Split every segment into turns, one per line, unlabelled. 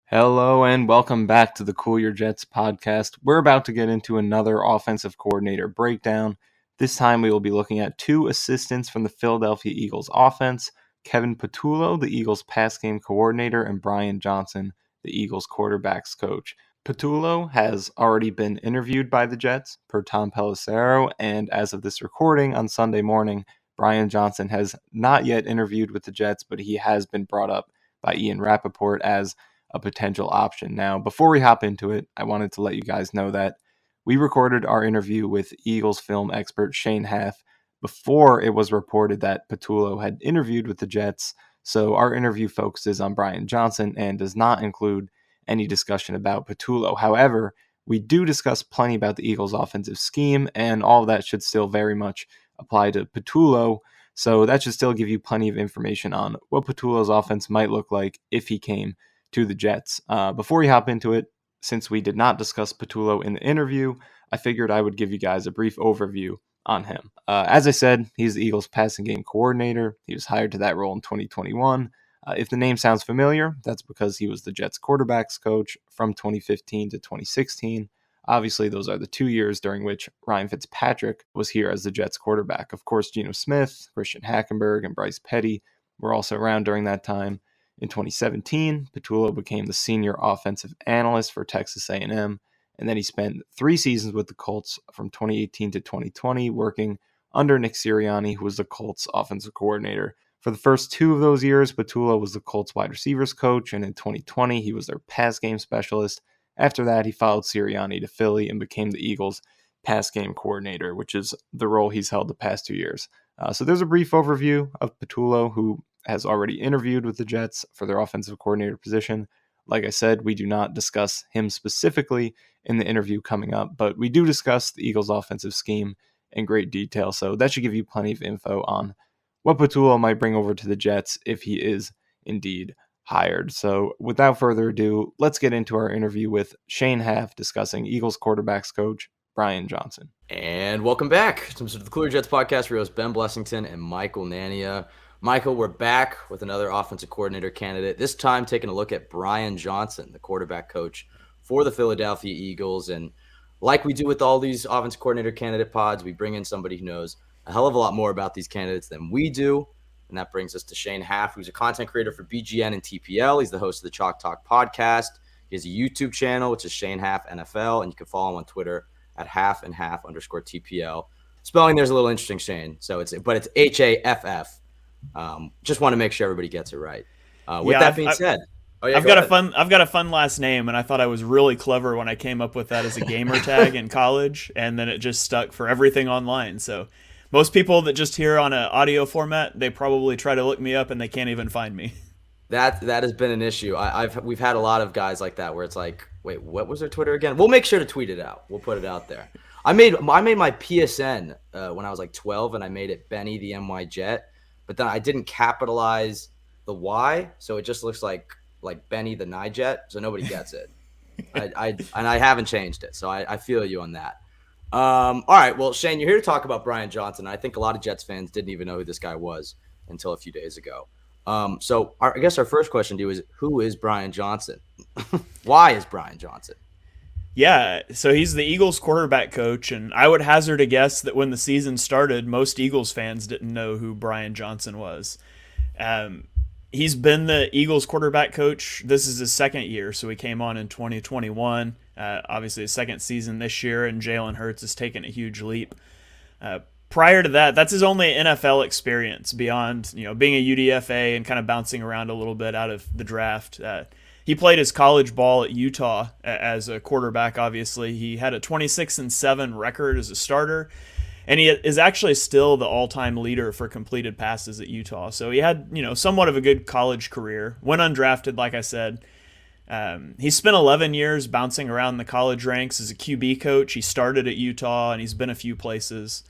Hello and welcome back to the Cool Your Jets podcast. We're about to get into another offensive coordinator breakdown. This time we will be looking at two assistants from the Philadelphia Eagles offense, Kevin Patullo, the Eagles pass game coordinator, and Brian Johnson, the Eagles quarterbacks coach. Patullo has already been interviewed by the Jets per Tom Pelissero, and as of this recording on Sunday morning, Brian Johnson has not yet interviewed with the Jets, but he has been brought up by Ian Rappaport as a potential option. Now, before we hop into it, I wanted to let you guys know that we recorded our interview with Eagles film expert Shane Haff before it was reported that Patullo had interviewed with the Jets. So our interview focuses on Brian Johnson and does not include any discussion about Patullo. However, we do discuss plenty about the Eagles' offensive scheme, and all of that should still very much apply to Patullo. So that should still give you plenty of information on what Patullo's offense might look like if he came to the Jets. Before we hop into it, since we did not discuss Patullo in the interview, I figured I would give you guys a brief overview on him. As I said, he's the Eagles passing game coordinator. He was hired to that role in 2021. If the name sounds familiar, that's because he was the Jets quarterbacks coach from 2015 to 2016. Obviously, those are the 2 years during which Ryan Fitzpatrick was here as the Jets quarterback. Of course, Geno Smith, Christian Hackenberg, and Bryce Petty were also around during that time. In 2017, Patullo became the senior offensive analyst for Texas A&M, and then he spent 3 seasons with the Colts from 2018 to 2020, working under Nick Sirianni, who was the Colts offensive coordinator. For the first 2 of those years, Patullo was the Colts wide receivers coach, and in 2020, he was their pass game specialist. After that, he followed Sirianni to Philly and became the Eagles pass game coordinator, which is the role he's held the past 2 years. So there's a brief overview of Patullo, who has already interviewed with the Jets for their offensive coordinator position. Like I said, we do not discuss him specifically in the interview coming up, but we do discuss the Eagles' offensive scheme in great detail, so that should give you plenty of info on what Patullo might bring over to the Jets if he is indeed hired. So without further ado, let's get into our interview with Shane Haff discussing Eagles quarterbacks coach Brian Johnson.
And welcome back to the Cool Your Jets podcast. We host Ben Blessington and Michael Nania. Michael, we're back with another offensive coordinator candidate, this time taking a look at Brian Johnson, the quarterback coach for the Philadelphia Eagles. And like we do with all these offensive coordinator candidate pods, we bring in somebody who knows a hell of a lot more about these candidates than we do. And that brings us to Shane Haff, who's a content creator for BGN and TPL. He's the host of the Chalk Talk podcast. He has a YouTube channel, which is Shane Haff NFL, and you can follow him on Twitter at half_TPL. Spelling there's a little interesting, Shane. It's Haff. Just want to make sure everybody gets it right. That being said,
I've got a fun last name, and I thought I was really clever when I came up with that as a gamer tag in college, and then it just stuck for everything online. So most people that just hear on an audio format, they probably try to look me up and they can't even find me.
That has been an issue. We've had a lot of guys like that where it's like, wait, what was their Twitter again? We'll make sure to tweet it out. We'll put it out there. I made my PSN when I was like 12, and I made it Benny the NY Jet. But then I didn't capitalize the Y, so it just looks like Benny the Nijet, so nobody gets it. I haven't changed it, so I feel you on that. All right, well, Shane, you're here to talk about Brian Johnson. I think a lot of Jets fans didn't even know who this guy was until a few days ago. So I guess our first question to you is, who is Brian Johnson? Why is Brian Johnson?
Yeah, so he's the Eagles quarterback coach, and I would hazard a guess that when the season started, most Eagles fans didn't know who Brian Johnson was. He's been the Eagles quarterback coach. This is his second year, so he came on in 2021. Obviously, his second season this year, and Jalen Hurts has taken a huge leap. Prior to that, that's his only NFL experience beyond being a UDFA and kind of bouncing around a little bit out of the draft. He played his college ball at Utah as a quarterback, obviously. He had a 26-7 record as a starter, and he is actually still the all-time leader for completed passes at Utah. So he had, somewhat of a good college career. Went undrafted, like I said. He spent 11 years bouncing around the college ranks as a QB coach. He started at Utah, and he's been a few places.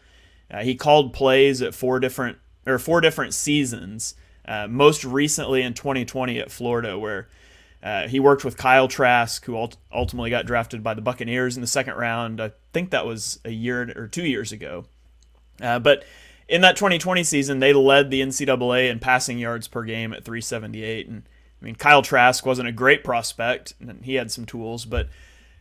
He called plays at four different seasons, most recently in 2020 at Florida, where he worked with Kyle Trask, who ultimately got drafted by the Buccaneers in the second round. I think that was a year or 2 years ago. But in that 2020 season, they led the NCAA in passing yards per game at 378. And I mean, Kyle Trask wasn't a great prospect, and he had some tools, but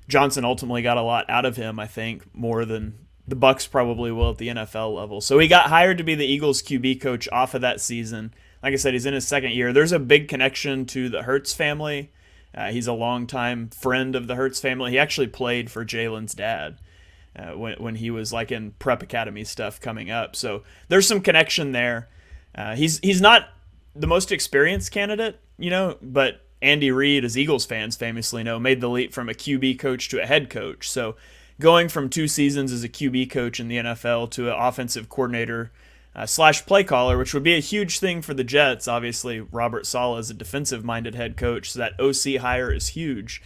Johnson ultimately got a lot out of him, I think, more than the Bucs probably will at the NFL level. So he got hired to be the Eagles QB coach off of that season. Like I said, he's in his second year. There's a big connection to the Hurts family. He's a longtime friend of the Hurts family. He actually played for Jalen's dad when he was like in prep academy stuff coming up. So there's some connection there. He's not the most experienced candidate, but Andy Reid, as Eagles fans famously know, made the leap from a QB coach to a head coach. So going from 2 seasons as a QB coach in the NFL to an offensive coordinator / play caller, which would be a huge thing for the Jets. Obviously, Robert Saleh is a defensive-minded head coach, so that OC hire is huge.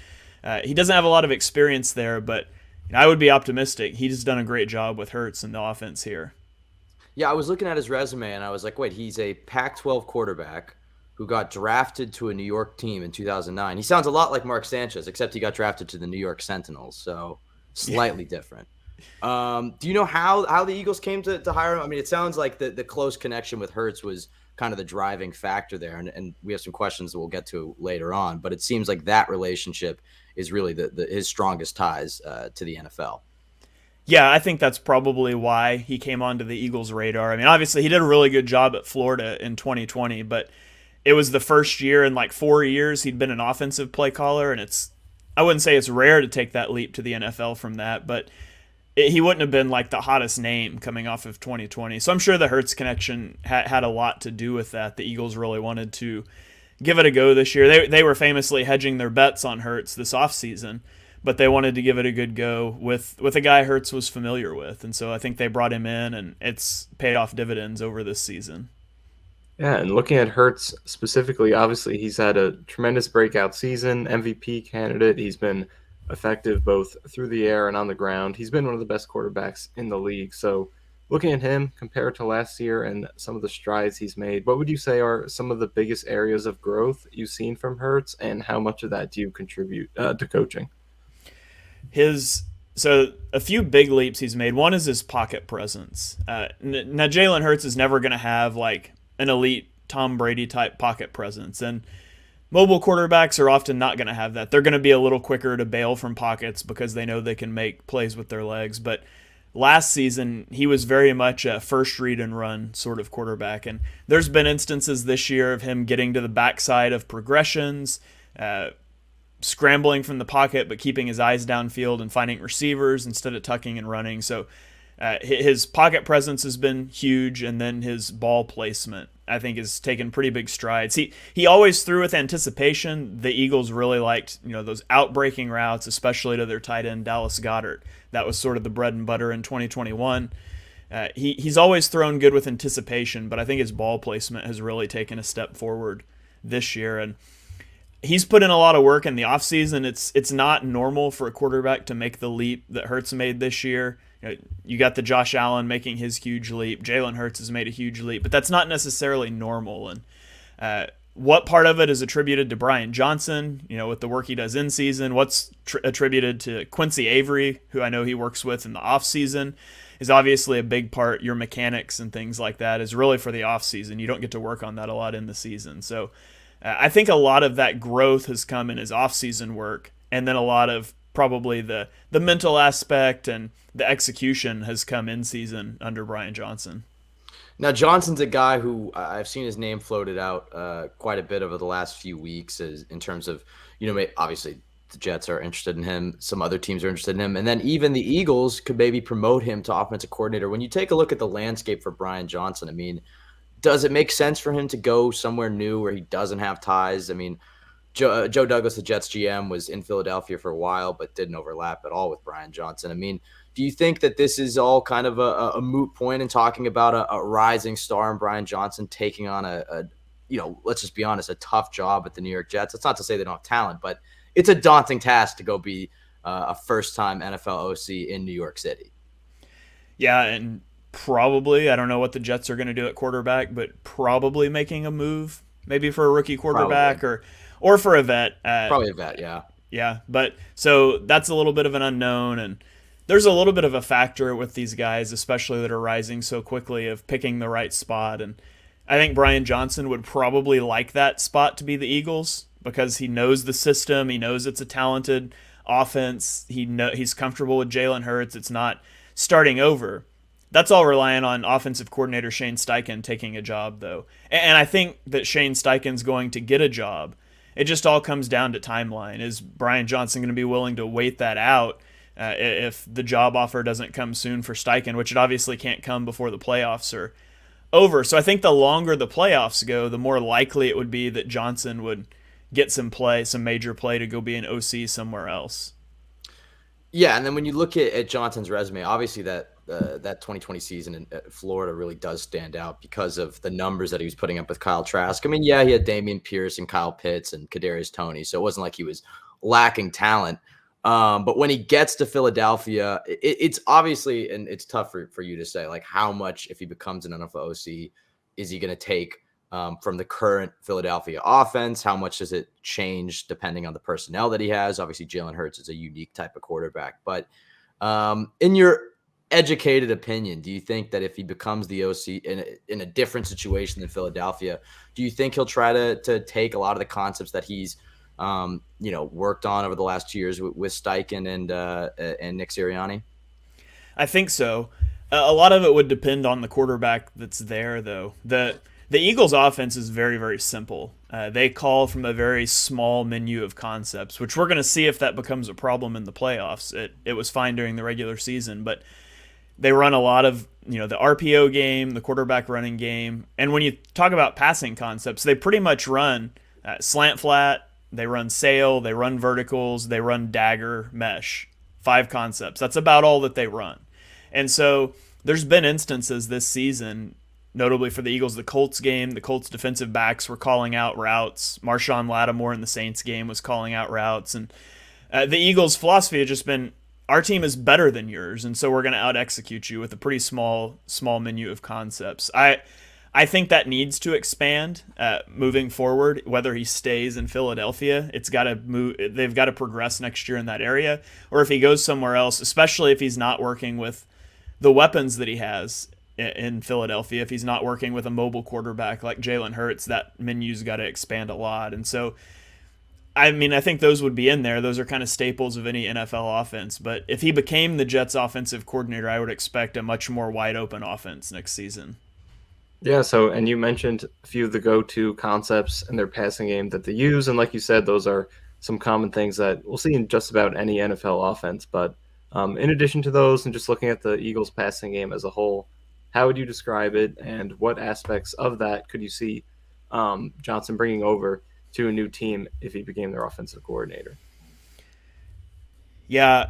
He doesn't have a lot of experience there, but I would be optimistic. He's done a great job with Hurts in the offense here.
Yeah, I was looking at his resume, and I was like, wait, he's a Pac-12 quarterback who got drafted to a New York team in 2009. He sounds a lot like Mark Sanchez, except he got drafted to the New York Sentinels, so slightly different. Do you know how the Eagles came to hire him? I mean, it sounds like the close connection with Hurts was kind of the driving factor there, and we have some questions that we'll get to later on, but it seems like that relationship is really his strongest ties to the NFL.
Yeah, I think that's probably why he came onto the Eagles' radar. I mean, obviously, he did a really good job at Florida in 2020, but it was the first year in like 4 years he'd been an offensive play caller, and I wouldn't say it's rare to take that leap to the NFL from that, but he wouldn't have been like the hottest name coming off of 2020. So I'm sure the Hurts connection had a lot to do with that. The Eagles really wanted to give it a go this year. They were famously hedging their bets on Hurts this offseason, but they wanted to give it a good go with a guy Hurts was familiar with. And so I think they brought him in, and it's paid off dividends over this season.
Yeah, and looking at Hurts specifically, obviously he's had a tremendous breakout season, MVP candidate. He's been effective both through the air and on the ground. He's been one of the best quarterbacks in the league. So looking at him compared to last year and some of the strides he's made, what would you say are some of the biggest areas of growth you've seen from Hurts, and how much of that do you contribute to coaching?
So a few big leaps he's made. One is his pocket presence. Now Jalen Hurts is never going to have like an elite Tom Brady type pocket presence, and mobile quarterbacks are often not going to have that. They're going to be a little quicker to bail from pockets because they know they can make plays with their legs. But last season, he was very much a first read and run sort of quarterback, and there's been instances this year of him getting to the backside of progressions, scrambling from the pocket but keeping his eyes downfield and finding receivers instead of tucking and running. So his pocket presence has been huge, and then his ball placement, I think, has taken pretty big strides. He always threw with anticipation. The Eagles really liked those out-breaking routes, especially to their tight end Dallas Goedert. That was sort of the bread and butter in 2021. He's always thrown good with anticipation, but I think his ball placement has really taken a step forward this year, and he's put in a lot of work in the offseason. It's not normal for a quarterback to make the leap that Hurts made this year. You got the Josh Allen making his huge leap. Jalen Hurts has made a huge leap, but that's not necessarily normal. And what part of it is attributed to Brian Johnson, with the work he does in season? What's attributed to Quincy Avery, who I know he works with in the off season, is obviously a big part. Your mechanics and things like that is really for the off season. You don't get to work on that a lot in the season. So I think a lot of that growth has come in his off season work, and then a lot of probably the mental aspect and the execution has come in season under Brian Johnson.
Now, Johnson's a guy who I've seen his name floated out quite a bit over the last few weeks in terms of, obviously the Jets are interested in him. Some other teams are interested in him. And then even the Eagles could maybe promote him to offensive coordinator. When you take a look at the landscape for Brian Johnson, I mean, does it make sense for him to go somewhere new where he doesn't have ties? I mean, Joe Douglas, the Jets GM, was in Philadelphia for a while, but didn't overlap at all with Brian Johnson. I mean, do you think that this is all kind of a moot point in talking about a rising star in Brian Johnson taking on let's just be honest, a tough job at the New York Jets? It's not to say they don't have talent, but it's a daunting task to go be a first-time NFL OC in New York City.
Yeah, and probably, I don't know what the Jets are going to do at quarterback, but probably making a move, maybe for a rookie quarterback or for a vet.
Probably a vet, yeah.
Yeah, but so that's a little bit of an unknown, and there's a little bit of a factor with these guys, especially that are rising so quickly, of picking the right spot. And I think Brian Johnson would probably like that spot to be the Eagles because he knows the system. He knows it's a talented offense. He's comfortable with Jalen Hurts. It's not starting over. That's all relying on offensive coordinator Shane Steichen taking a job, though. And I think that Shane Steichen's going to get a job. It just all comes down to timeline. Is Brian Johnson going to be willing to wait that out if the job offer doesn't come soon for Steichen, which it obviously can't come before the playoffs are over. So I think the longer the playoffs go, the more likely it would be that Johnson would get some major play to go be an OC somewhere else.
Yeah, and then when you look at Johnson's resume, obviously that 2020 season in Florida really does stand out because of the numbers that he was putting up with Kyle Trask. I mean, yeah, he had Dameon Pierce and Kyle Pitts and Kadarius Toney, so it wasn't like he was lacking talent. But when he gets to Philadelphia, it's obviously, and it's tough for you to say, like how much, if he becomes an NFL OC, is he going to take from the current Philadelphia offense? How much does it change depending on the personnel that he has? Obviously, Jalen Hurts is a unique type of quarterback. But in your educated opinion, do you think that if he becomes the OC in a different situation than Philadelphia, do you think he'll try to take a lot of the concepts that he's worked on over the last 2 years with Steichen and Nick Sirianni?
I think so. A lot of it would depend on the quarterback that's there, though. The Eagles' offense is very, very simple. They call from a very small menu of concepts, which we're going to see if that becomes a problem in the playoffs. It was fine during the regular season, but they run a lot of the RPO game, the quarterback running game, and when you talk about passing concepts, they pretty much run slant flat, they run sail, they run verticals, they run dagger, mesh. 5 concepts. That's about all that they run. And so there's been instances this season, notably for the Eagles, the Colts game, the Colts defensive backs were calling out routes. Marshawn Lattimore in the Saints game was calling out routes. And the Eagles' philosophy has just been, our team is better than yours, and so we're going to out-execute you with a pretty small menu of concepts. I think that needs to expand moving forward, whether he stays in Philadelphia. It's got to move. They've got to progress next year in that area, or if he goes somewhere else, especially if he's not working with the weapons that he has in Philadelphia, if he's not working with a mobile quarterback like Jalen Hurts, that menu's got to expand a lot. And so, I mean, I think those would be in there. Those are kind of staples of any NFL offense. But if he became the Jets offensive coordinator, I would expect a much more wide open offense next season.
Yeah, and you mentioned a few of the go-to concepts in their passing game that they use, and like you said, those are some common things that we'll see in just about any NFL offense. But in addition to those, and just looking at the Eagles' passing game as a whole, how would you describe it, and what aspects of that could you see Johnson bringing over to a new team if he became their offensive coordinator?
Yeah,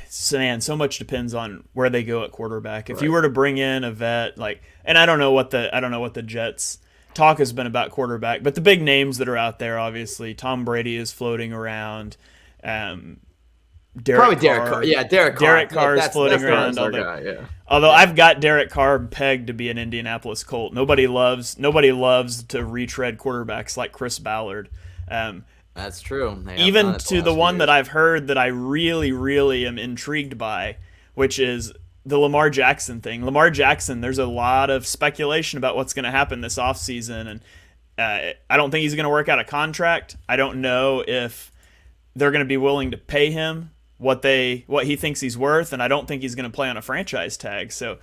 so much depends on where they go at quarterback. If you were to bring in a vet, and I don't know what the Jets talk has been about quarterback, but the big names that are out there, obviously, Tom Brady is floating around. Derek Carr.
Yeah, Derek Carr.
Derek Carr is floating around. Although I've got Derek Carr pegged to be an Indianapolis Colt. Nobody loves to retread quarterbacks like Chris Ballard.
That's true.
Even to the one that I've heard that I really, really am intrigued by, which is the Lamar Jackson thing. Lamar Jackson, there's a lot of speculation about what's going to happen this offseason, and I don't think he's going to work out a contract. I don't know if they're going to be willing to pay him what he thinks he's worth, and I don't think he's going to play on a franchise tag. So,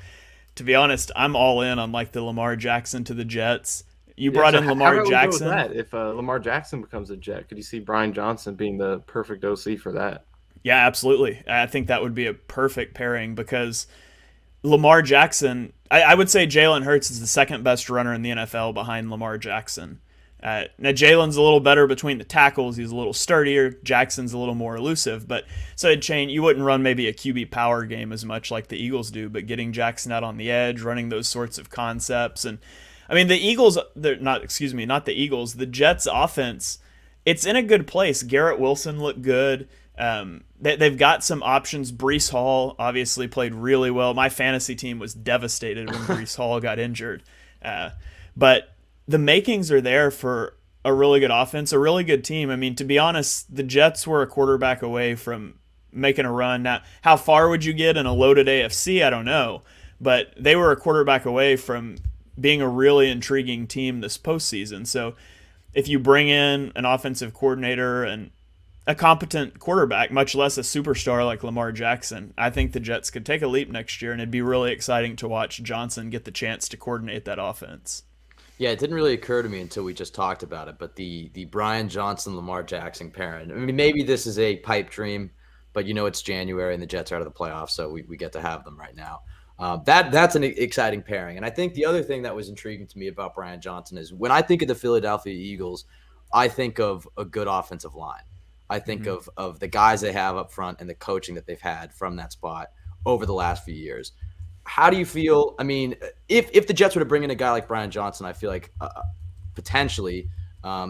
to be honest, I'm all in on the Lamar Jackson to the Jets. You brought in Lamar Jackson.
If Lamar Jackson becomes a Jet, could you see Brian Johnson being the perfect OC for that?
Yeah, absolutely. I think that would be a perfect pairing because Lamar Jackson, I would say Jalen Hurts is the second best runner in the NFL behind Lamar Jackson. Now, Jalen's a little better between the tackles. He's a little sturdier. Jackson's a little more elusive. But so, Shane, you wouldn't run maybe a QB power game as much like the Eagles do, but getting Jackson out on the edge, running those sorts of concepts. And, I mean, the Eagles, not the Eagles, the Jets offense, it's in a good place. Garrett Wilson looked good. They've got some options. Breece Hall obviously played really well. My fantasy team was devastated when Breece Hall got injured. But the makings are there for a really good offense, a really good team. I mean, to be honest, the Jets were a quarterback away from making a run. Now, how far would you get in a loaded AFC? I don't know. But they were a quarterback away from being a really intriguing team this postseason. So if you bring in an offensive coordinator and a competent quarterback, much less a superstar like Lamar Jackson, I think the Jets could take a leap next year, and it'd be really exciting to watch Johnson get the chance to coordinate that offense.
Yeah, it didn't really occur to me until we just talked about it, but the Brian Johnson, Lamar Jackson pairing. I mean, maybe this is a pipe dream, but it's January and the Jets are out of the playoffs, so we get to have them right now. That's an exciting pairing. And I think the other thing that was intriguing to me about Brian Johnson is when I think of the Philadelphia Eagles, I think of a good offensive line. I think of the guys they have up front and the coaching that they've had from that spot over the last few years. How do you feel? I mean, if the Jets were to bring in a guy like Brian Johnson, I feel like potentially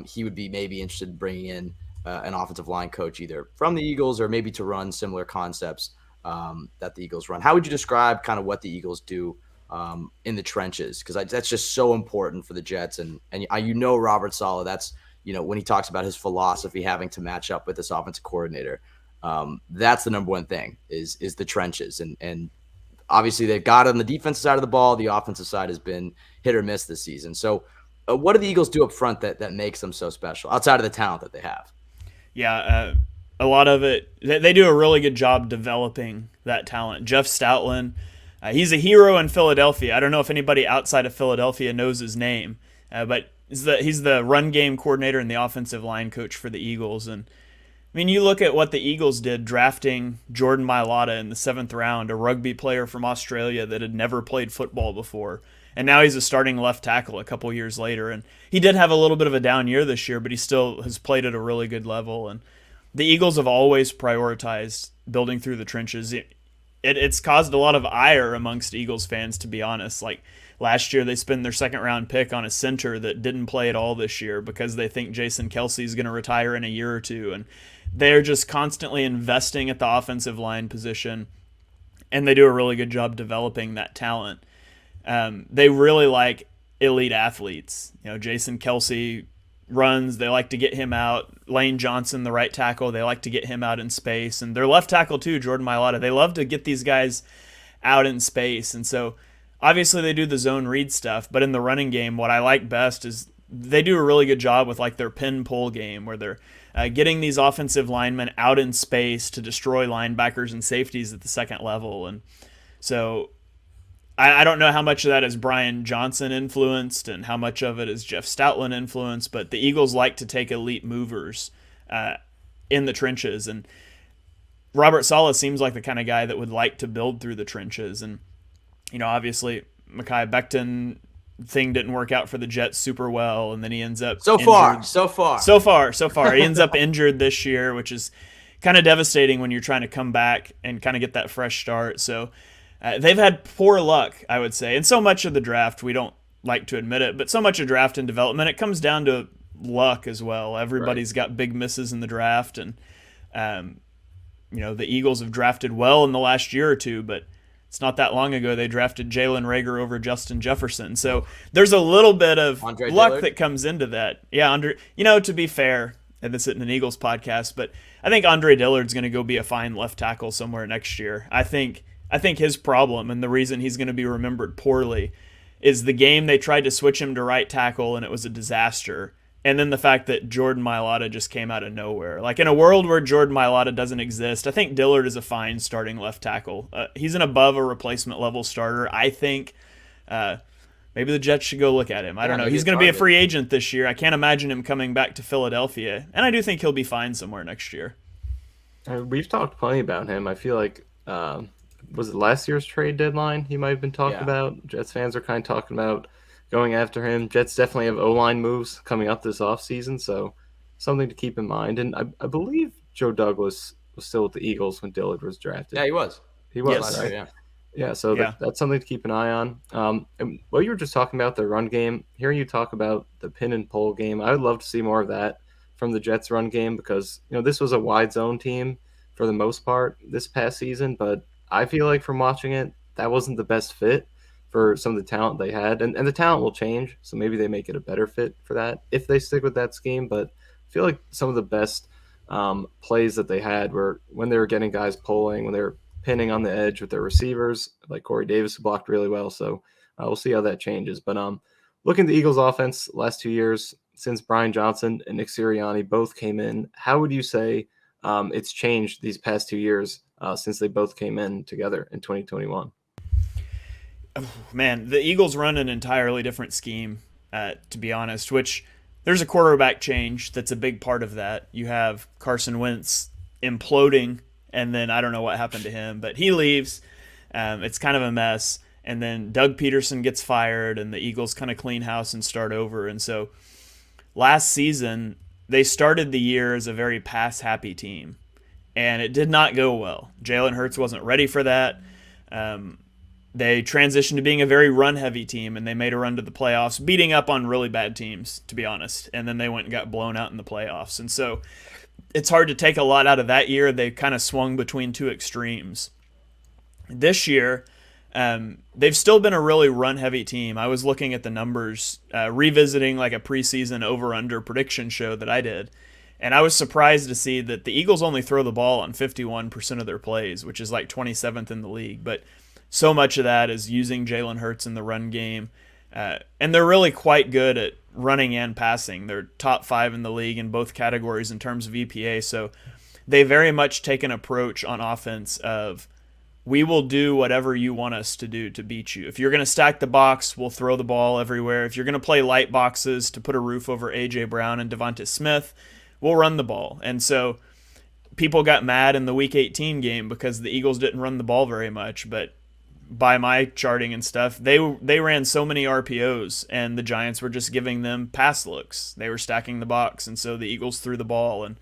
he would be maybe interested in bringing in an offensive line coach either from the Eagles or maybe to run similar concepts that the Eagles run. How would you describe kind of what the Eagles do in the trenches? Because that's just so important for the Jets. And Robert Saleh, that's, when he talks about his philosophy having to match up with this offensive coordinator, that's the number one thing is the trenches. And obviously, they've got it on the defensive side of the ball. The offensive side has been hit or miss this season. So what do the Eagles do up front that makes them so special outside of the talent that they have?
Yeah, a lot of it, they do a really good job developing that talent. Jeff Stoutland, he's a hero in Philadelphia. I don't know if anybody outside of Philadelphia knows his name, but he's the run game coordinator and the offensive line coach for the Eagles. And I mean, you look at what the Eagles did drafting Jordan Mailata in the 7th round, a rugby player from Australia that had never played football before. And now he's a starting left tackle a couple years later. And he did have a little bit of a down year this year, but he still has played at a really good level. And the Eagles have always prioritized building through the trenches. It's caused a lot of ire amongst Eagles fans, to be honest. Like last year, they spent their 2nd round pick on a center that didn't play at all this year because they think Jason Kelce is going to retire in a year or two. And they're just constantly investing at the offensive line position, and they do a really good job developing that talent. They really like elite athletes. Jason Kelce runs. They like to get him out. Lane Johnson, the right tackle, they like to get him out in space. And their left tackle too, Jordan Mailata, they love to get these guys out in space. And so obviously they do the zone read stuff, but in the running game, what I like best is they do a really good job with like their pin pull game where they're getting these offensive linemen out in space to destroy linebackers and safeties at the second level. And so I don't know how much of that is Brian Johnson influenced and how much of it is Jeff Stoutland influenced, but the Eagles like to take elite movers in the trenches. And Robert Saleh seems like the kind of guy that would like to build through the trenches. And, obviously Mekhi Becton thing didn't work out for the Jets super well, and then he ends up
so far.
He ends up injured this year, which is kind of devastating when you're trying to come back and kind of get that fresh start. So they've had poor luck, I would say, and so much of the draft, we don't like to admit it, but so much of draft and development, it comes down to luck as well. Everybody's got big misses in the draft, and the Eagles have drafted well in the last year or two, but it's not that long ago they drafted Jalen Reagor over Justin Jefferson. So there's a little bit of luck
Dillard
that comes into that. Yeah, to be fair, and this isn't an Eagles podcast, but I think Andre Dillard's going to go be a fine left tackle somewhere next year. I think his problem and the reason he's going to be remembered poorly is the game they tried to switch him to right tackle and it was a disaster. And then the fact that Jordan Mailata just came out of nowhere. Like in a world where Jordan Mailata doesn't exist, I think Dillard is a fine starting left tackle. He's an above a replacement level starter. I think maybe the Jets should go look at him. I don't know. He's going to be a free agent this year. I can't imagine him coming back to Philadelphia. And I do think he'll be fine somewhere next year.
We've talked plenty about him. I feel like, was it last year's trade deadline he might have been talking about? Jets fans are kind of talking about going after him. Jets definitely have O-line moves coming up this offseason, so something to keep in mind. And I believe Joe Douglas was still with the Eagles when Dillard was drafted.
Yeah, he was.
He was,
yes.
right?
Yeah.
Yeah, so that's something to keep an eye on. And what you were just talking about, the run game, hearing you talk about the pin and pull game, I would love to see more of that from the Jets run game because, this was a wide zone team for the most part this past season, but I feel like from watching it, that wasn't the best fit for some of the talent they had. And the talent will change, so maybe they make it a better fit for that if they stick with that scheme. But I feel like some of the best plays that they had were when they were getting guys pulling, when they were pinning on the edge with their receivers, like Corey Davis, who blocked really well. So We'll see how that changes. But looking at the Eagles' offense last 2 years, since Brian Johnson and Nick Sirianni both came in, how would you say it's changed these past 2 years since they both came in together in 2021?
Man, the Eagles run an entirely different scheme, to be honest, which there's a quarterback change that's a big part of that. You have Carson Wentz imploding, and then I don't know what happened to him, but he leaves. It's kind of a mess. And then Doug Peterson gets fired, and the Eagles kind of clean house and start over. And so last season, they started the year as a very pass-happy team, and it did not go well. Jalen Hurts wasn't ready for that. They transitioned to being a very run-heavy team, and they made a run to the playoffs, beating up on really bad teams, to be honest. And then they went and got blown out in the playoffs. And so it's hard to take a lot out of that year. They kind of swung between two extremes. This year, they've still been a really run-heavy team. I was looking at the numbers, revisiting like a preseason over-under prediction show that I did, and I was surprised to see that the Eagles only throw the ball on 51% of their plays, which is like 27th in the league. But so much of that is using Jalen Hurts in the run game. And they're really quite good at running and passing. They're top 5 in the league in both categories in terms of EPA. So they very much take an approach on offense of, we will do whatever you want us to do to beat you. If you're going to stack the box, we'll throw the ball everywhere. If you're going to play light boxes to put a roof over A.J. Brown and Devonta Smith, we'll run the ball. And so people got mad in the Week 18 game because the Eagles didn't run the ball very much, but by my charting and stuff, they ran so many RPOs, and the Giants were just giving them pass looks. They were stacking the box, and so the Eagles threw the ball, and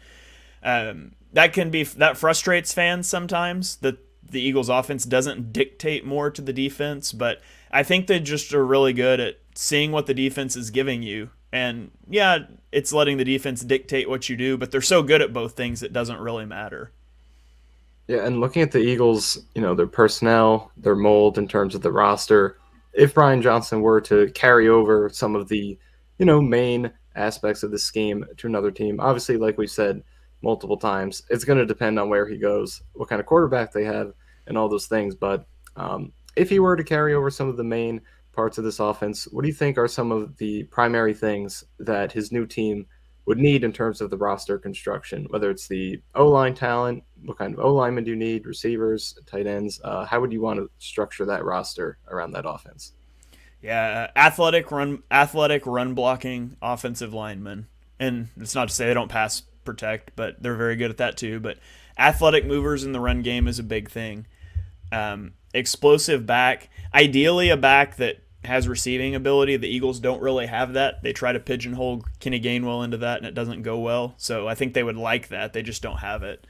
that frustrates fans sometimes, that the Eagles offense doesn't dictate more to the defense, but I think they just are really good at seeing what the defense is giving you. And yeah, it's letting the defense dictate what you do, but they're so good at both things it doesn't really matter.
Yeah, and looking at the Eagles, their personnel, their mold in terms of the roster, if Brian Johnson were to carry over some of the, main aspects of the scheme to another team, obviously, like we said multiple times, it's going to depend on where he goes, what kind of quarterback they have, and all those things. But if he were to carry over some of the main parts of this offense, what do you think are some of the primary things that his new team would need in terms of the roster construction, whether it's the O-line talent, what kind of O-linemen do you need, receivers, tight ends? How would you want to structure that roster around that offense?
Yeah, athletic run blocking offensive linemen. And it's not to say they don't pass protect, but they're very good at that too. But athletic movers in the run game is a big thing. Explosive back, ideally a back that has receiving ability. The Eagles don't really have that. They try to pigeonhole Kenny Gainwell into that, and it doesn't go well. So I think they would like that. They just don't have it.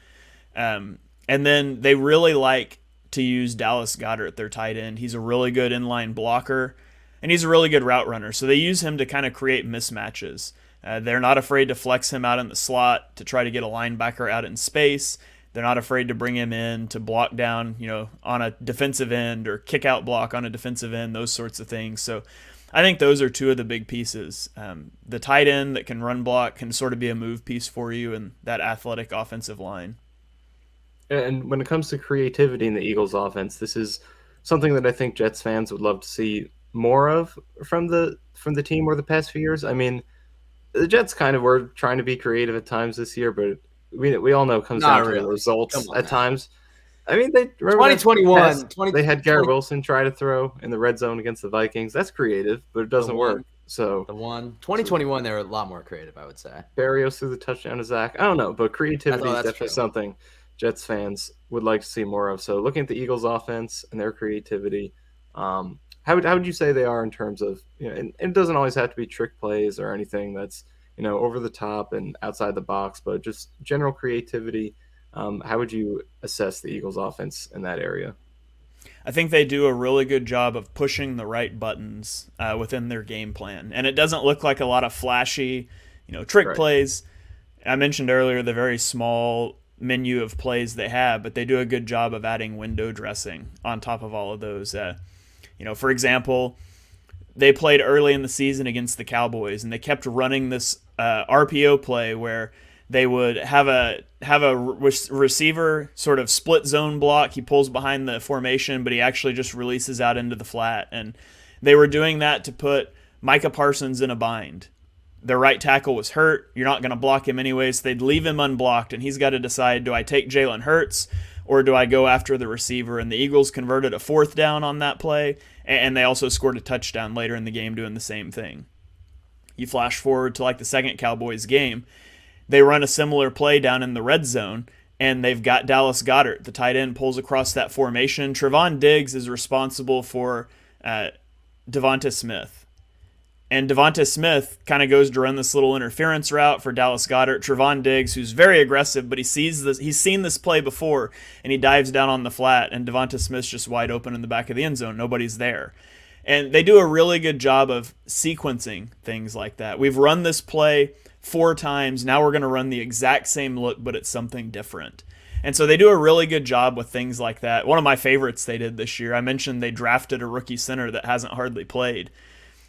And then they really like to use Dallas Goedert, their tight end. He's a really good inline blocker, and he's a really good route runner. So they use him to kind of create mismatches. They're not afraid to flex him out in the slot to try to get a linebacker out in space. They're not afraid to bring him in to block down, on a defensive end or kick out block on a defensive end, those sorts of things. So I think those are two of the big pieces. The tight end that can run block can sort of be a move piece for you, and that athletic offensive line.
And when it comes to creativity in the Eagles offense, this is something that I think Jets fans would love to see more of from the team over the past few years. I mean, the Jets kind of were trying to be creative at times this year, but we all know it comes down to the results at times. I mean, they
2021.
They had Garrett Wilson try to throw in the red zone against the Vikings. That's creative, but it doesn't work. So
2021, they were a lot more creative, I would say.
Barrios threw the touchdown to Zach. I don't know, but creativity is definitely something Jets fans would like to see more of. So looking at the Eagles offense and their creativity, how would you say they are in terms of, and it doesn't always have to be trick plays or anything that's, over the top and outside the box, but just general creativity. How would you assess the Eagles offense in that area?
I think they do a really good job of pushing the right buttons within their game plan. And it doesn't look like a lot of flashy, trick plays. I mentioned earlier the very small menu of plays they have, but they do a good job of adding window dressing on top of all of those. For example, they played early in the season against the Cowboys, and they kept running this RPO play where they would have a receiver sort of split zone block. He pulls behind the formation, but he actually just releases out into the flat. And They were doing that to put Micah Parsons in a bind. Their right tackle was hurt. You're not going to block him anyways. They'd leave him unblocked, and he's got to decide, do I take Jalen Hurts or do I go after the receiver? And the Eagles converted a 4th down on that play, and they also scored a touchdown later in the game doing the same thing. You flash forward to like the second Cowboys game. They run a similar play down in the red zone, and they've got Dallas Goedert. The tight end pulls across that formation. Trevon Diggs is responsible for Devonta Smith. And Devonta Smith kind of goes to run this little interference route for Dallas Goedert. Trevon Diggs, who's very aggressive, but he's seen this play before, and he dives down on the flat, and Devonta Smith's just wide open in the back of the end zone. Nobody's there. And they do a really good job of sequencing things like that. We've run this play 4 times. Now we're going to run the exact same look, but it's something different. And so they do a really good job with things like that. One of my favorites they did this year, I mentioned they drafted a rookie center that hasn't hardly played.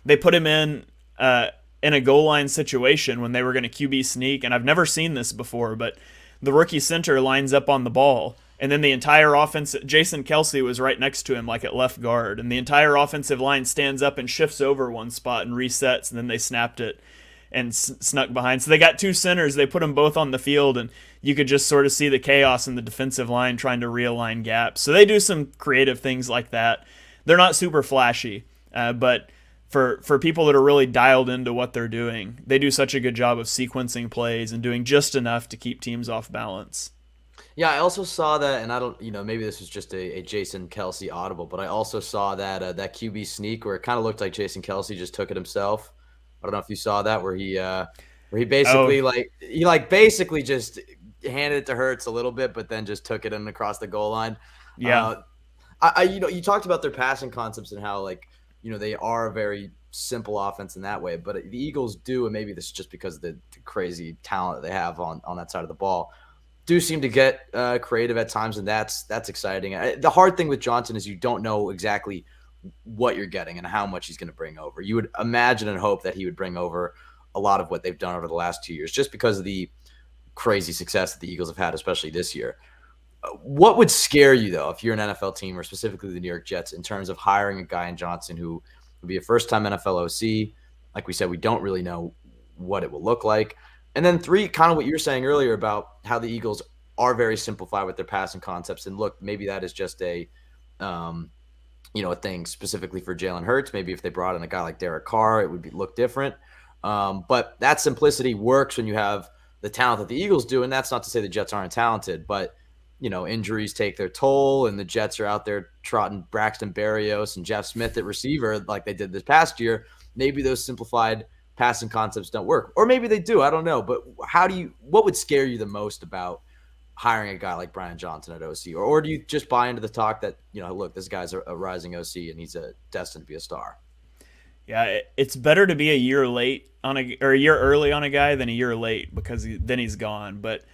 They put him in a goal line situation when they were going to QB sneak, and I've never seen this before, but the rookie center lines up on the ball, and then the entire offense, Jason Kelce was right next to him like at left guard, and the entire offensive line stands up and shifts over one spot and resets, and then they snapped it and snuck behind. So they got 2 centers, they put them both on the field, and you could just sort of see the chaos in the defensive line trying to realign gaps. So they do some creative things like that. They're not super flashy, but for people that are really dialed into what they're doing, they do such a good job of sequencing plays and doing just enough to keep teams off balance.
Yeah, I also saw that, and I don't, maybe this was just a Jason Kelce audible, but I also saw that that QB sneak where it kind of looked like Jason Kelce just took it himself. I don't know if you saw that where he basically basically just handed it to Hurts a little bit, but then just took it in across the goal line.
Yeah,
you talked about their passing concepts and how they are a very simple offense in that way, but the Eagles do, and maybe this is just because of the crazy talent that they have on that side of the ball, do seem to get creative at times, and that's exciting. The hard thing with Johnson is you don't know exactly what you're getting and how much he's going to bring over. You would imagine and hope that he would bring over a lot of what they've done over the last 2 years, just because of the crazy success that the Eagles have had, especially this year. What would scare you, though, if you're an NFL team, or specifically the New York Jets, in terms of hiring a guy in Johnson who would be a first-time NFL OC? Like we said, we don't really know what it will look like. And then 3, kind of what you were saying earlier about how the Eagles are very simplified with their passing concepts. And look, maybe that is just a thing specifically for Jalen Hurts. Maybe if they brought in a guy like Derek Carr, it would look different. But that simplicity works when you have the talent that the Eagles do. And that's not to say the Jets aren't talented, but injuries take their toll, and the Jets are out there trotting Braxton Berrios and Jeff Smith at receiver like they did this past year. Maybe those simplified passing concepts don't work, or maybe they do. I don't know. But what would scare you the most about hiring a guy like Brian Johnson at OC, or do you just buy into the talk that look, this guy's a rising OC and he's destined to be a star?
Yeah, it's better to be a year late or a year early on a guy than a year late, because then he's gone. But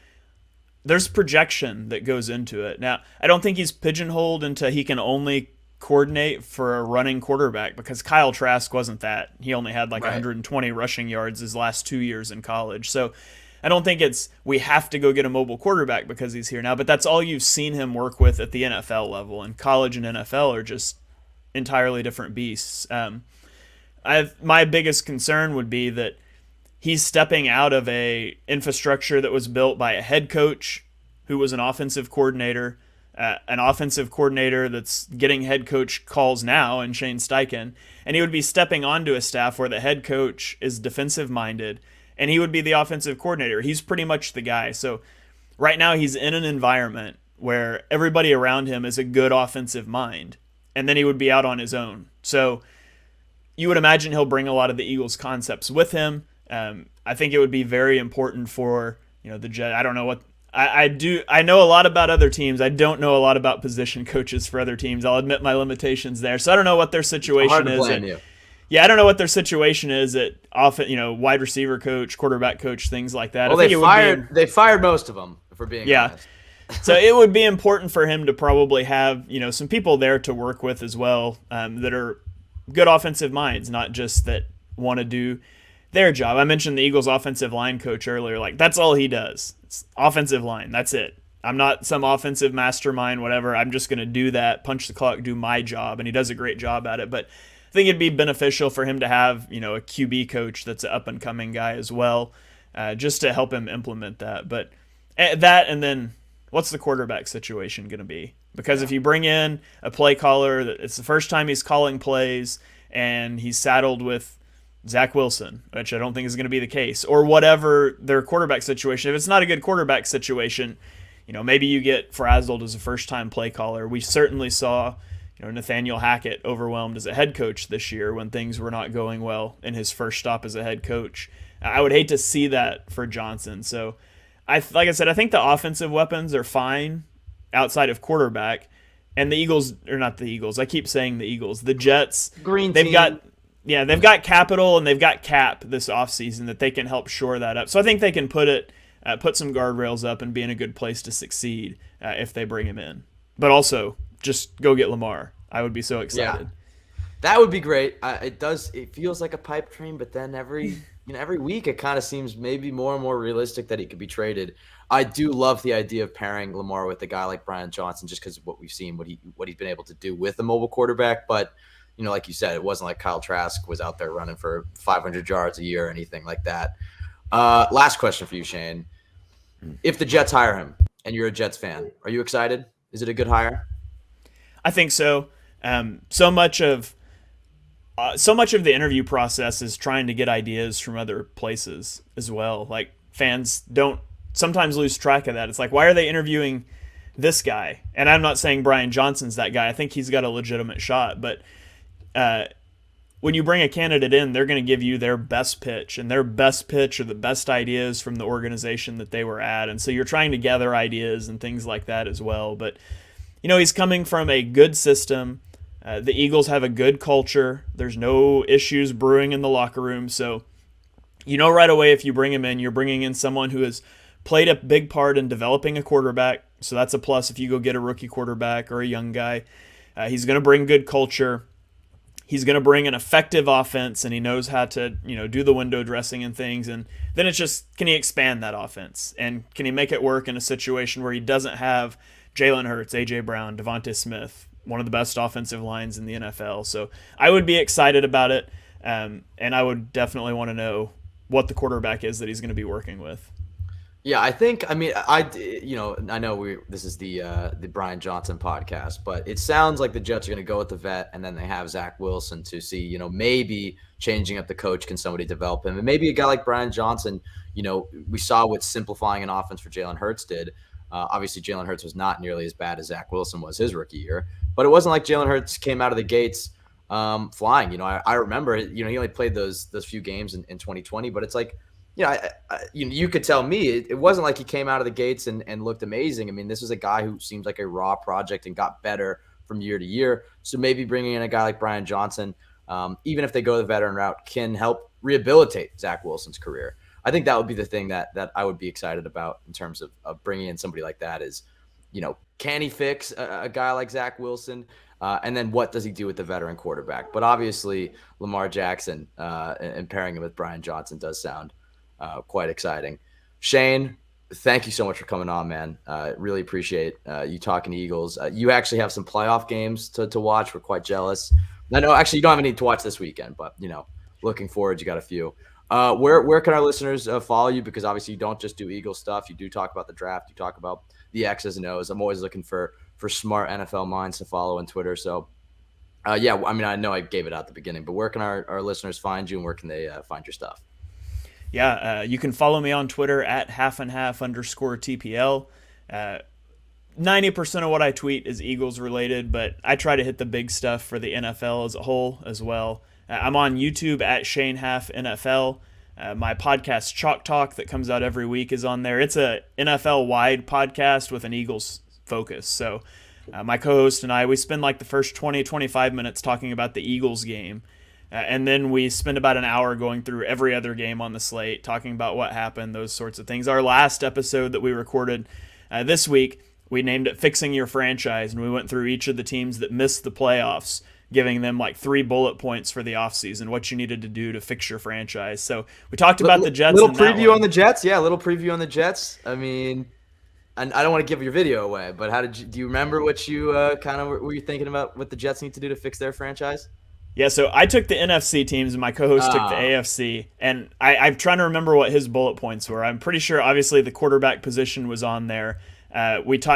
there's projection that goes into it. Now, I don't think he's pigeonholed into he can only coordinate for a running quarterback, because Kyle Trask wasn't that. He only had 120 rushing yards his last 2 years in college. So I don't think we have to go get a mobile quarterback because he's here now, but that's all you've seen him work with at the NFL level. And college and NFL are just entirely different beasts. My biggest concern would be that he's stepping out of a infrastructure that was built by a head coach who was an offensive coordinator that's getting head coach calls now in Shane Steichen, and he would be stepping onto a staff where the head coach is defensive minded, and he would be the offensive coordinator. He's pretty much the guy. So right now he's in an environment where everybody around him is a good offensive mind, and then he would be out on his own. So you would imagine he'll bring a lot of the Eagles concepts with him. I think it would be very important for the Jets. I don't know what I do. I know a lot about other teams. I don't know a lot about position coaches for other teams. I'll admit my limitations there. So I don't know what their situation is. I don't know what their situation is at wide receiver coach, quarterback coach, things like that.
Well, they fired most of them, if we're being honest.
So it would be important for him to probably have some people there to work with as well, that are good offensive minds, not just that want to do their job. I mentioned the Eagles offensive line coach earlier. That's all he does. It's offensive line. That's it. I'm not some offensive mastermind, whatever. I'm just going to do that, punch the clock, do my job. And he does a great job at it. But think it'd be beneficial for him to have, a QB coach that's an up-and-coming guy as well, just to help him implement that. But that, and then what's the quarterback situation going to be? Because if you bring in a play caller, it's the first time he's calling plays, and he's saddled with Zach Wilson, which I don't think is going to be the case, or whatever their quarterback situation. If it's not a good quarterback situation, maybe you get frazzled as a first-time play caller. We certainly saw, Nathaniel Hackett overwhelmed as a head coach this year when things were not going well in his first stop as a head coach. I would hate to see that for Johnson. So, like I said, I think the offensive weapons are fine outside of quarterback. And the Eagles, or not the Eagles, I keep saying the Eagles, the Jets, they've got capital and they've got cap this offseason that they can help shore that up. So I think they can put some guardrails up and be in a good place to succeed if they bring him in. But also, just go get Lamar. I would be so excited.
Yeah, that would be great. It feels like a pipe dream, but then every week it kind of seems maybe more and more realistic that he could be traded. I do love the idea of pairing Lamar with a guy like Brian Johnson, just because of what we've seen, what he's been able to do with a mobile quarterback. But like you said, it wasn't like Kyle Trask was out there running for 500 yards a year or anything like that. Last question for you, Shane. If the Jets hire him and you're a Jets fan, are you excited? Is it a good hire?
I think so. So much of the interview process is trying to get ideas from other places as well. Like, fans don't sometimes lose track of that. It's like, why are they interviewing this guy? And I'm not saying Brian Johnson's that guy. I think he's got a legitimate shot. But when you bring a candidate in, they're going to give you their best pitch. And their best pitch are the best ideas from the organization that they were at. And so you're trying to gather ideas and things like that as well. But, he's coming from a good system. The Eagles have a good culture. There's no issues brewing in the locker room. So, right away if you bring him in, you're bringing in someone who has played a big part in developing a quarterback. So that's a plus if you go get a rookie quarterback or a young guy. He's going to bring good culture. He's going to bring an effective offense, and he knows how to, do the window dressing and things. And then it's just, can he expand that offense? And can he make it work in a situation where he doesn't have Jalen Hurts, A.J. Brown, Devontae Smith, one of the best offensive lines in the NFL? So I would be excited about it, and I would definitely want to know what the quarterback is that he's going to be working with.
Yeah, I know this is the Brian Johnson podcast, but it sounds like the Jets are going to go with the vet, and then they have Zach Wilson to see, maybe changing up the coach, can somebody develop him? And maybe a guy like Brian Johnson, we saw what simplifying an offense for Jalen Hurts did. Obviously, Jalen Hurts was not nearly as bad as Zach Wilson was his rookie year, but it wasn't like Jalen Hurts came out of the gates flying. I remember, he only played those few games in 2020, but it's like, you could tell me it wasn't like he came out of the gates and looked amazing. I mean, this was a guy who seems like a raw project and got better from year to year. So maybe bringing in a guy like Brian Johnson, even if they go the veteran route, can help rehabilitate Zach Wilson's career. I think that would be the thing that I would be excited about in terms of bringing in somebody like that is, can he fix a guy like Zach Wilson? And then what does he do with the veteran quarterback? But obviously Lamar Jackson and pairing him with Brian Johnson does sound quite exciting. Shane, thank you so much for coming on, man. Really appreciate you talking to Eagles. You actually have some playoff games to watch. We're quite jealous. I know actually you don't have any to watch this weekend, but looking forward. You got a few. Where can our listeners follow you? Because obviously you don't just do Eagles stuff. You do talk about the draft. You talk about the X's and O's. I'm always looking for smart NFL minds to follow on Twitter. So I know I gave it out at the beginning, but where can our listeners find you, and where can they find your stuff?
Yeah, you can follow me on Twitter at halfandhalf_TPL. 90% of what I tweet is Eagles related, but I try to hit the big stuff for the NFL as a whole as well. I'm on YouTube at Shane Haff NFL. My podcast Chalk Talk that comes out every week is on there. It's a NFL-wide podcast with an Eagles focus. So my co-host and I, we spend like the first 20-25 minutes talking about the Eagles game. And then we spend about an hour going through every other game on the slate, talking about what happened, those sorts of things. Our last episode that we recorded this week, we named it Fixing Your Franchise, and we went through each of the teams that missed the playoffs, giving them like 3 bullet points for the offseason, what you needed to do to fix your franchise. So we talked about the Jets.
Little preview on the Jets. Yeah, a little preview on the Jets. I mean, and I don't want to give your video away, but do you remember what you kind of were you thinking about what the Jets need to do to fix their franchise?
Yeah, so I took the NFC teams and my co-host took the
Ah,
AFC, and I'm trying to remember what his bullet points were. I'm pretty sure, obviously, the quarterback position was on there.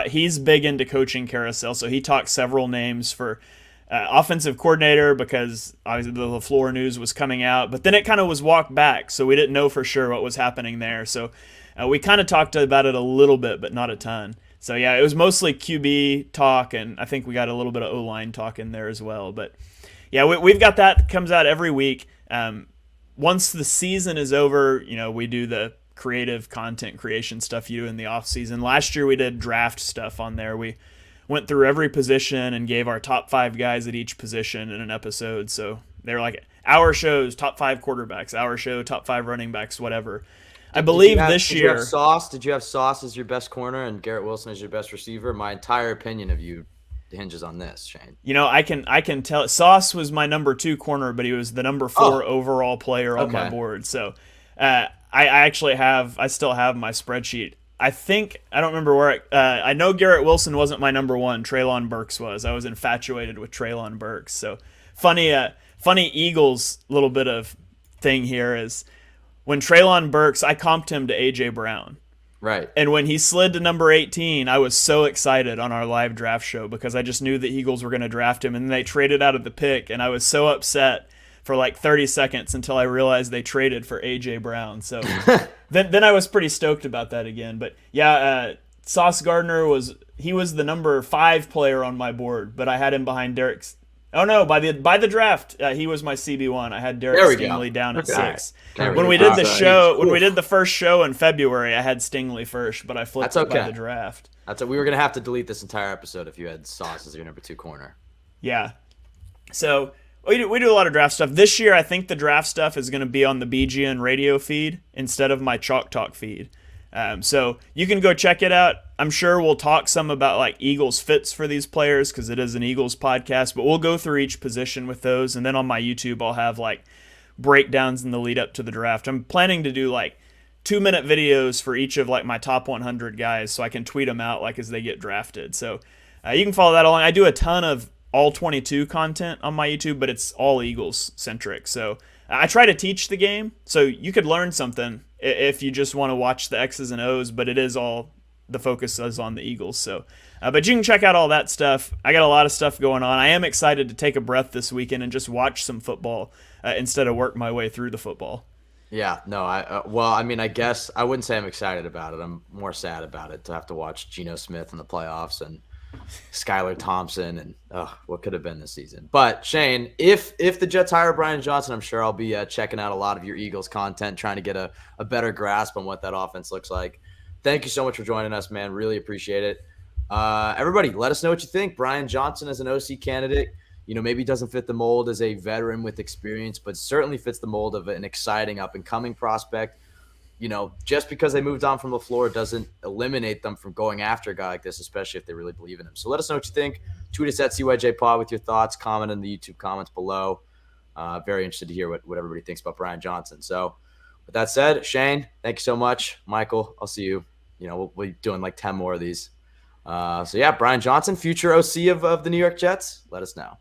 He's big into coaching carousel, so he talked several names for offensive coordinator because obviously the LaFleur news was coming out, but then it kind of was walked back, so we didn't know for sure what was happening there. So we kind of talked about it a little bit, but not a ton. So yeah, it was mostly QB talk, and I think we got a little bit of O-line talk in there as well, but. Yeah, we've got that comes out every week. Once the season is over, we do the creative content creation stuff you do in the off season. Last year we did draft stuff on there. We went through every position and gave our top 5 guys at each position in an episode. So they're like our shows, top 5 quarterbacks, our show, top 5 running backs, whatever. I believe this year.
Did you have Sauce as your best corner and Garrett Wilson as your best receiver? My entire opinion of you hinges on this, Shane.
I can tell. Sauce was my number 2 corner, but he was the number 4 overall player on my board. So I still have my spreadsheet. I don't remember where. I know Garrett Wilson wasn't my number 1. Treylon Burks was. I was infatuated with Treylon Burks. So funny Eagles little bit of thing here is when Treylon Burks, I comped him to AJ Brown.
Right.
And when he slid to number 18, I was so excited on our live draft show because I just knew the Eagles were going to draft him, and they traded out of the pick, and I was so upset for like 30 seconds until I realized they traded for A.J. Brown. So then I was pretty stoked about that again. But yeah, Sauce Gardner was the number 5 player on my board, but I had him behind Derek's. Oh no! By the draft, he was my CB1. I had Derek Stingley down at 6. When we did the first show in February, I had Stingley first, but I flipped it by the draft.
We were gonna have to delete this entire episode if you had Sauce as your number 2 corner.
Yeah. So we do a lot of draft stuff this year. I think the draft stuff is going to be on the BGN radio feed instead of my Chalk Talk feed. So you can go check it out. I'm sure we'll talk some about like Eagles fits for these players because it is an Eagles podcast, but we'll go through each position with those. And then on my YouTube, I'll have like breakdowns in the lead up to the draft. I'm planning to do like 2-minute videos for each of like my top 100 guys so I can tweet them out like as they get drafted. So you can follow that along. I do a ton of all 22 content on my YouTube, but it's all Eagles centric. So I try to teach the game so you could learn something if you just want to watch the X's and O's, but it is all the focus is on the Eagles. So, but you can check out all that stuff. I got a lot of stuff going on. I am excited to take a breath this weekend and just watch some football instead of work my way through the football.
Yeah, no, I guess I wouldn't say I'm excited about it. I'm more sad about it to have to watch Geno Smith in the playoffs and Skylar Thompson and what could have been this season. But Shane, if the Jets hire Brian Johnson, I'm sure I'll be checking out a lot of your Eagles content, trying to get a better grasp on what that offense looks like. Thank you so much for joining us, man. Really appreciate it. Everybody, let us know what you think. Brian Johnson as an OC candidate, maybe doesn't fit the mold as a veteran with experience, but certainly fits the mold of an exciting up-and-coming prospect. Just because they moved on from LaFleur doesn't eliminate them from going after a guy like this, especially if they really believe in him. So let us know what you think. Tweet us at CYJPod with your thoughts. Comment in the YouTube comments below. Very interested to hear what everybody thinks about Brian Johnson. So with that said, Shane, thank you so much. Michael, I'll see you. We'll be doing like 10 more of these. So yeah, Brian Johnson, future OC of the New York Jets. Let us know.